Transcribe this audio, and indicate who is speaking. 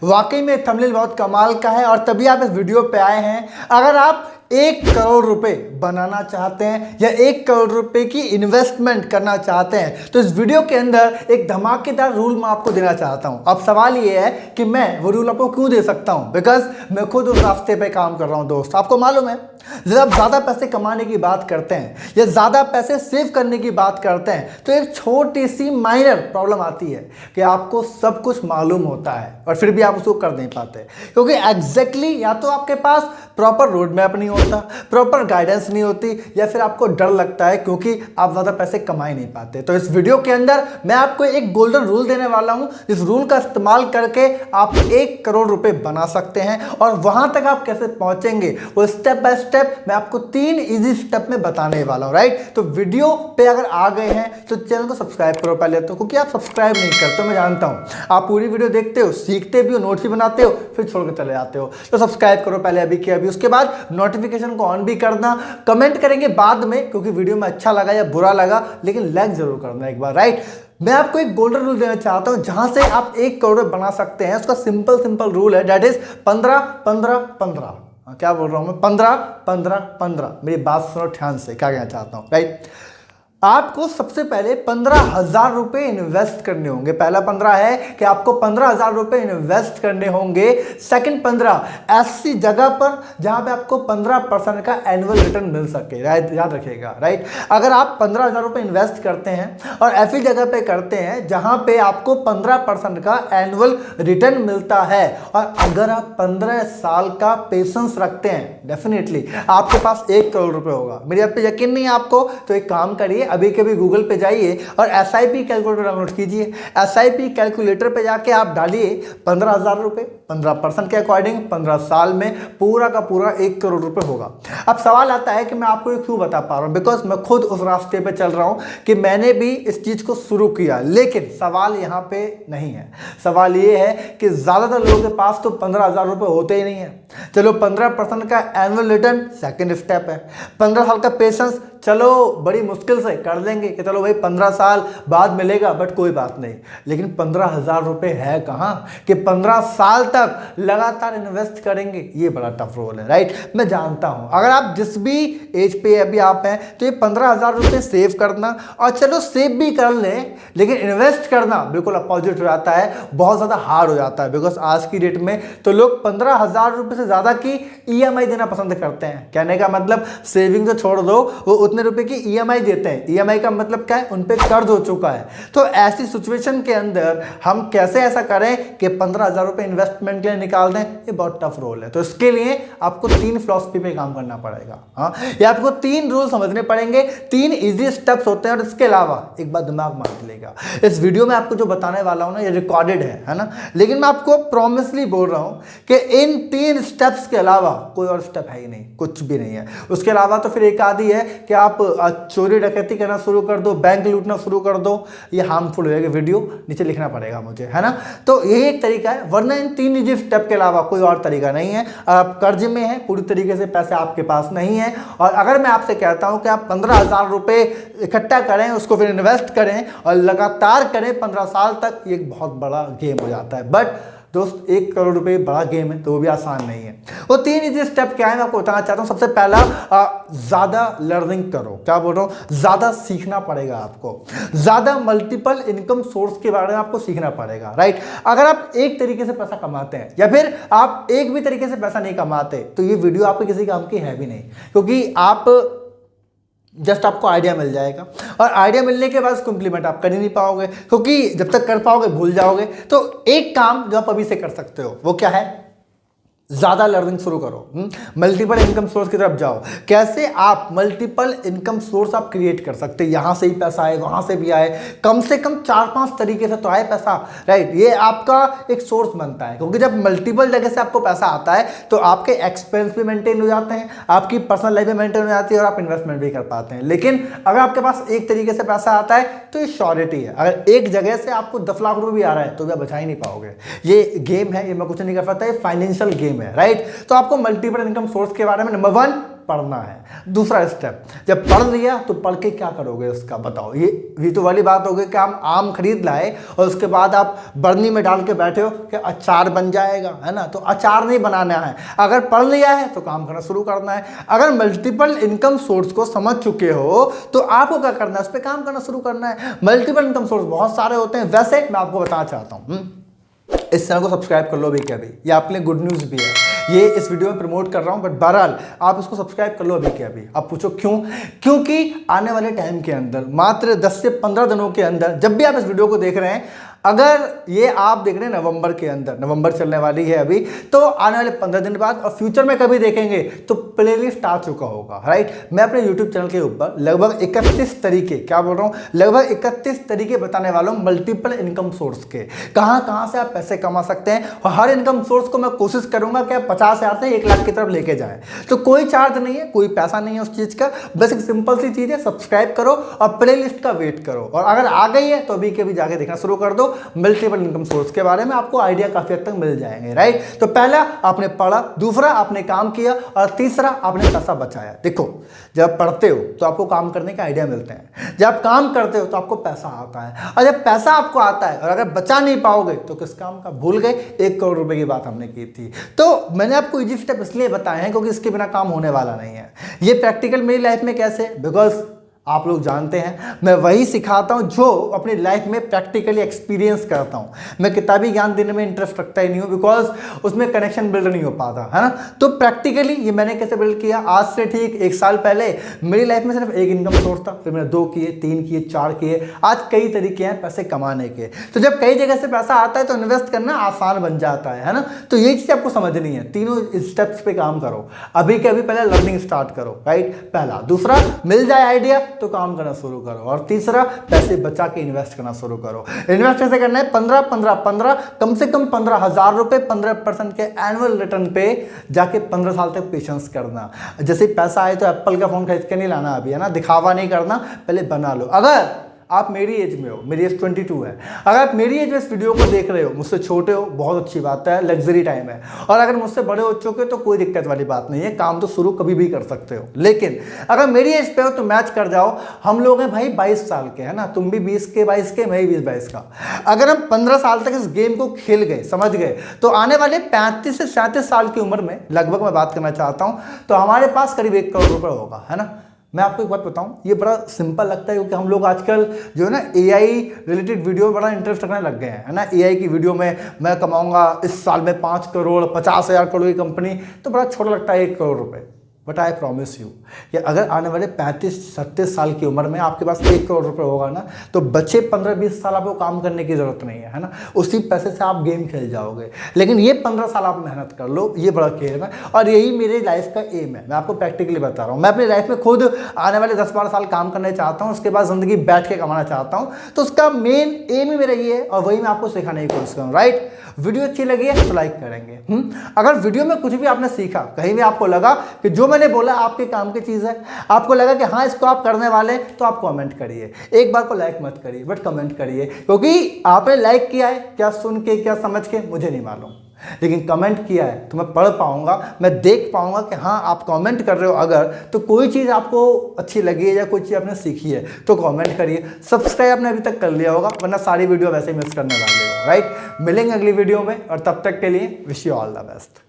Speaker 1: वाकई में थंबनेल बहुत कमाल का है और तभी आप इस वीडियो पे आए हैं। अगर आप 1 करोड़ रुपए बनाना चाहते हैं या 1 करोड़ रुपए की इन्वेस्टमेंट करना चाहते हैं तो इस वीडियो के अंदर एक धमाकेदार रूल मैं आपको देना चाहता हूं। अब सवाल ये है कि मैं वो रूल आपको क्यों दे सकता हूं, बिकॉज मैं खुद उस रास्ते पे काम कर रहा हूं। दोस्त, आपको मालूम है जब आप ज़्यादा पैसे कमाने की बात करते हैं या ज़्यादा पैसे सेव करने की बात करते हैं तो एक छोटी सी माइनर प्रॉब्लम आती है कि आपको सब कुछ मालूम होता है और फिर भी आप उसको कर नहीं पाते, क्योंकि एग्जैक्टली या तो आपके पास प्रॉपर रोड मैप नहीं होता, प्रॉपर गाइडेंस नहीं होती, या फिर आपको डर लगता है क्योंकि आप ज़्यादा पैसे कमा ही नहीं पाते। तो इस वीडियो के अंदर मैं आपको एक गोल्डन रूल देने वाला हूं। इस रूल का इस्तेमाल करके आप 1 करोड़ रुपए बना सकते हैं और वहां तक आप कैसे पहुंचेंगे वो स्टेप बाय स्टेप मैं आपको 3 इजी स्टेप में बताने वाला हूं। राइट, तो वीडियो पे अगर आ गए हैं तो चैनल को सब्सक्राइब करो पहले तो, क्योंकि आप सब्सक्राइब नहीं करते हो, मैं जानता हूं। आप पूरी वीडियो देखते हो, सीखते भी हो, नोट्स भी बनाते हो, फिर छोड़ के चले जाते हो। तो सब्सक्राइब करो पहले अभी के अभी, उसके बाद नोटिफिकेशन को ऑन भी करना। कमेंट करेंगे बाद में क्योंकि वीडियो में अच्छा लगा या बुरा लगा, लेकिन लाइक जरूर करना एक बार। राइट, मैं आपको एक गोल्डन रूल देना चाहता हूं जहां से आप 1 करोड़ बना सकते हैं। उसका सिंपल रूल है, दैट इज 15-15-15। क्या बोल रहा हूं मैं? 15-15-15। मेरी बात सुनो ध्यान से, क्या कहना चाहता हूं। राइट, आपको सबसे पहले 15,000 रुपए इन्वेस्ट करने होंगे। पहला 15 है कि आपको 15,000 रुपए इन्वेस्ट करने होंगे। सेकंड 15 ऐसी जगह पर जहां पे आपको 15% का एनुअल रिटर्न मिल सके। याद रखिएगा। राइट, अगर आप 15,000 रुपए इन्वेस्ट करते हैं और ऐसी जगह पे करते हैं जहां पे आपको 15% का एनुअल रिटर्न मिलता है, और अगर आप 15 साल का पेशेंस रखते हैं, डेफिनेटली आपके पास 1 करोड़ रुपए होगा। मेरी बात पे यकीन नहीं है आपको तो एक काम करिए, अभी के भी गूगल पे जाइए और एसआईपी कैलकुलेटर डाउनलोड कीजिए। एसआईपी कैलकुलेटर पे जाके आप डालिए 15,000 रुपए, 15% के अकॉर्डिंग 15 साल में पूरा का पूरा 1 करोड़ रुपए होगा। अब सवाल आता है कि मैं आपको ये क्यों बता पा रहा हूं, बिकॉज मैं खुद उस रास्ते पे चल रहा हूं कि मैंने भी इस चीज को शुरू किया। लेकिन सवाल यहां पे नहीं है, सवाल ये है कि ज्यादातर लोगों के पास तो 15,000 रुपए होते ही नहीं है। चलो 15% का एनुअल रिटर्न सेकेंड स्टेप है, 15 साल का पेशेंस चलो बड़ी मुश्किल से कर लेंगे कि चलो भाई 15 साल बाद मिलेगा, बट कोई बात नहीं। लेकिन 15,000 रुपए है कहां कि 15 साल तक लगातार इन्वेस्ट करेंगे, ये बड़ा टफ रोल है। राइट, मैं जानता हूं अगर आप जिस भी एज पे अभी आप हैं तो ये 15,000 रुपए सेव करना, और चलो सेव भी कर लें, लेकिन इन्वेस्ट करना बिल्कुल अपोजिट हो जाता है, बहुत ज्यादा हार्ड हो जाता है। बिकॉज आज की डेट में तो लोग 15,000 रुपए से ज्यादा की ईएमआई देना पसंद करते हैं। कहने का मतलब सेविंग तो छोड़ दो, वो उतने रुपए की ईएमआई देते हैं। ईएमआई का मतलब क्या है? उन पे कर्ज हो चुका है। तो ऐसी सिचुएशन के अंदर हम कैसे ऐसा करें कि 15,000 रुपए इन्वेस्टमेंट के लिए निकाल दें? ये बहुत टफ रोल है। तो इसके लिए आपको 3 फिलॉसफी पे काम करना पड़ेगा। हाँ, ये आपको 3 रूल समझने पड़ेंगे, 3 इजी स्टेप्स होते हैं। और इसके अलावा एक बात दिमाग मार लेगा, इस वीडियो में आपको जो बताने वाला हूं ना, ये रिकॉर्डेड है ना, लेकिन मैं आपको प्रॉमिसली बोल रहा हूं कि इन 3 स्टेप्स के अलावा कोई और स्टेप है ही नहीं, कुछ भी नहीं है। उसके अलावा तो फिर एक आदि है कि आप चोरी डकैती करना शुरू कर दो, बैंक लूटना शुरू कर दो, ये हार्मफुल होगा। वीडियो नीचे लिखना पड़ेगा मुझे, है ना। तो यही एक तरीका है, वरना इन 3 इजी स्टेप के अलावा कोई और तरीका नहीं है। आप कर्ज में हैं, पूरी तरीके से पैसे आपके पास नहीं है, और अगर मैं आपसे कहता हूं कि आप 15,000 रुपए इकट्ठा करें, उसको फिर इन्वेस्ट करें और लगातार करें 15 साल तक, ये एक बहुत बड़ा गेम हो जाता है। बट दोस्त 1 करोड़ रुपए बड़ा गेम है, तो वो भी आसान नहीं है। वो 3 इजी स्टेप क्या है मैं आपको बताना चाहता हूं। सबसे पहला, ज्यादा लर्निंग करो। क्या बोल रहा हूं? ज्यादा सीखना पड़ेगा आपको, ज्यादा मल्टीपल इनकम सोर्स के बारे में आपको सीखना पड़ेगा। राइट, अगर आप एक तरीके से पैसा कमाते हैं या फिर आप एक भी तरीके से पैसा नहीं कमाते तो ये वीडियो आपके किसी काम की है भी नहीं, क्योंकि आप जस्ट आपको आइडिया मिल जाएगा, और आइडिया मिलने के बाद उसको इंप्लीमेंट आप कर ही नहीं पाओगे, क्योंकि जब तक कर पाओगे भूल जाओगे। तो एक काम जो आप अभी से कर सकते हो वो क्या है? ज्यादा लर्निंग शुरू करो, मल्टीपल इनकम सोर्स की तरफ जाओ। कैसे आप मल्टीपल इनकम सोर्स आप क्रिएट कर सकते हैं, यहां से ही पैसा आए, वहां से भी आए, कम से कम 4-5 तरीके से तो आए पैसा। राइट, ये आपका एक सोर्स बनता है, क्योंकि जब मल्टीपल जगह से आपको पैसा आता है तो आपके एक्सपेंस भी मेंटेन हो जाते हैं, आपकी पर्सनल लाइफ भी मेंटेन हो जाती है, और आप इन्वेस्टमेंट भी कर पाते हैं। लेकिन अगर आपके पास एक तरीके से पैसा आता है तो ये श्योरिटी है, अगर एक जगह से आपको 10 लाख रुपए भी आ रहा है तो भी आप बचा ही नहीं पाओगे। ये गेम है, ये मैं कुछ नहीं कर सकता, ये फाइनेंशियल गेम है। राइट, तो आपको मल्टीपल इनकम सोर्स के बारे में नंबर 1 पढ़ना है। दूसरा स्टेप, जब पढ़ लिया तो पढ़ के क्या करोगे उसका बताओ। ये तो वाली बात हो गई कि हम आम खरीद लाए और उसके बाद आप बर्नी में डाल के बैठे हो कि अचार बन जाएगा, है ना। तो अचार नहीं बनाना है। अगर पढ़ लिया है तो काम करना शुरू करना है। अगर मल्टीपल इनकम सोर्स को समझ चुके हो तो आपको क्या करना है, उस पर काम करना शुरू करना है। मल्टीपल इनकम सोर्स बहुत सारे होते हैं। वैसे मैं आपको बताना चाहता हूँ, इस चैनल को सब्सक्राइब कर लो अभी के अभी, ये आपके लिए गुड न्यूज़ भी है। ये इस वीडियो में प्रमोट कर रहा हूं, बट बहरहाल आप इसको सब्सक्राइब कर लो अभी के अभी। आप पूछो क्यों? क्योंकि आने वाले टाइम के अंदर मात्र 10 से 15 दिनों के अंदर, जब भी आप इस वीडियो को देख रहे हैं, अगर ये आप देख रहे हैं नवंबर के अंदर, नवंबर चलने वाली है अभी, तो आने वाले 15 दिन बाद और फ्यूचर में कभी देखेंगे तो प्लेलिस्ट आ चुका होगा, राइट। मैं अपने यूट्यूब चैनल के ऊपर लगभग 31 तरीके, क्या बोल रहा हूँ, लगभग 31 तरीके बताने वाला हूँ मल्टीपल इनकम सोर्स के। कहाँ से आप पैसे कमा सकते हैं, और हर इनकम सोर्स को मैं कोशिश करूंगा कि 50,000 से 1 लाख की तरफ लेके जाए। तो कोई चार्ज नहीं है, कोई पैसा नहीं है उस चीज़ का, बस एक सिंपल सी चीज़ है, सब्सक्राइब करो और प्लेलिस्ट का वेट करो। और अगर आ गई है तो अभी के अभी जाके देखना शुरू कर दो। मल्टीपल इनकम सोर्स के बारे में आपको आइडिया काफी हद तक मिल जाएंगे, राइट। तो पहला आपने पढ़ा, दूसरा आपने काम किया, और तीसरा आपने पैसा बचाया। देखो, जब पढ़ते हो तो आपको काम करने का आइडिया मिलते हैं, जब काम करते हो तो आपको पैसा आता है, और जब पैसा आपको आता है और अगर बचा नहीं पाओगे तो किस काम का, भूल गए 1 करोड़ रुपए की बात हमने की थी। तो मैंने आपको इजी स्टेप इसलिए बताए हैं क्योंकि इसके बिना काम होने वाला नहीं है। ये प्रैक्टिकल मेरी लाइफ में कैसे, बिकॉज आप लोग जानते हैं मैं वही सिखाता हूं जो अपनी लाइफ में प्रैक्टिकली एक्सपीरियंस करता हूं। मैं किताबी ज्ञान देने में इंटरेस्ट रखता ही नहीं हूं, बिकॉज उसमें कनेक्शन बिल्ड नहीं हो पाता, है ना। तो प्रैक्टिकली ये मैंने कैसे बिल्ड किया, आज से ठीक 1 साल पहले मेरी लाइफ में सिर्फ एक इनकम सोर्स था, फिर मैंने 2 किए, 3 किए, 4 किए, आज कई तरीके हैं पैसे कमाने के। तो जब कई जगह से पैसा आता है तो इन्वेस्ट करना आसान बन जाता है ना। तो ये चीज़ आपको समझनी है, तीनों स्टेप्स पे काम करो अभी के अभी। पहले लर्निंग स्टार्ट करो, राइट, पहला। दूसरा, मिल जाए आइडिया तो काम करना शुरू करो, और तीसरा, पैसे बचा के इन्वेस्ट करना शुरू करो। इन्वेस्ट कैसे करना है, 15 कम से कम 15,000 रुपए 15% के एनुअल रिटर्न पे जाके 15 साल तक पेशेंस करना। जैसे पैसा आए तो एप्पल का फोन खरीद के नहीं लाना अभी, है ना, दिखावा नहीं करना, पहले बना लो। अगर आप मेरी एज में हो, मेरी एज 22 है, अगर आप मेरी एज में इस वीडियो को देख रहे हो, मुझसे छोटे हो, बहुत अच्छी बात है, लग्जरी टाइम है। और अगर मुझसे बड़े हो चुके तो कोई दिक्कत वाली बात नहीं है, काम तो शुरू कभी भी कर सकते हो। लेकिन अगर मेरी एज पे हो तो मैच कर जाओ। हम लोग हैं भाई 22 साल के, है ना, तुम भी 20 के, 22 के, मैं भी 20-22 का। अगर हम 15 साल तक इस गेम को खेल गए, समझ गए, तो आने वाले 35 से 37 साल की उम्र में लगभग मैं बात करना चाहता हूँ, तो हमारे पास करीब 1 करोड़ रुपये होगा, है ना। मैं आपको एक बात बताऊं, ये बड़ा सिंपल लगता है क्योंकि हम लोग आजकल जो है ना एआई रिलेटेड वीडियो में बड़ा इंटरेस्ट रखने लग गए हैं, है ना। एआई की वीडियो में मैं कमाऊंगा इस साल में 5 करोड़, 50,000 करोड़ की कंपनी, तो बड़ा छोटा लगता है 1 करोड़ रुपए। बट आई प्रॉमिस यू कि अगर आने वाले 35-37 साल की उम्र में आपके पास 1 करोड़ रुपए होगा ना, तो बच्चे 15-20 साल आपको काम करने की जरूरत नहीं है ना। उसी पैसे से आप गेम खेल जाओगे। लेकिन ये 15 साल आप मेहनत कर लो, ये बड़ा खेल है, और यही मेरी लाइफ का एम है। मैं आपको प्रैक्टिकली बता रहा हूँ। मैं अपनी लाइफ में खुद आने वाले 10-12 साल काम करना चाहता हूँ, उसके बाद जिंदगी बैठ के कमाना चाहता हूँ। तो उसका मेन एम ही मेरा ये है, और वही मैं आपको सिखाने की कोशिश करूँ, राइट। वीडियो अच्छी लगी है तो लाइक करेंगे। अगर वीडियो में कुछ भी आपने सीखा, कहीं भी आपको लगा कि जो मैंने बोला आपके काम की चीज़ है, आपको लगा कि हाँ इसको आप करने वाले, तो आप कमेंट करिए। एक बार को लाइक मत करिए, बट कमेंट करिए, क्योंकि आपने लाइक किया है, क्या सुन के क्या समझ के मुझे नहीं मालूम, लेकिन कमेंट किया है तो मैं पढ़ पाऊंगा, मैं देख पाऊंगा कि हाँ आप कमेंट कर रहे हो। अगर तो कोई चीज़ आपको अच्छी लगी है या कोई चीज़ आपने सीखी है तो कमेंट करिए। सब्सक्राइब आपने अभी तक कर लिया होगा, वरना सारी वीडियो वैसे ही मिस करने वाले हो, राइट। मिलेंगे अगली वीडियो में, और तब तक के लिए wish you all the best.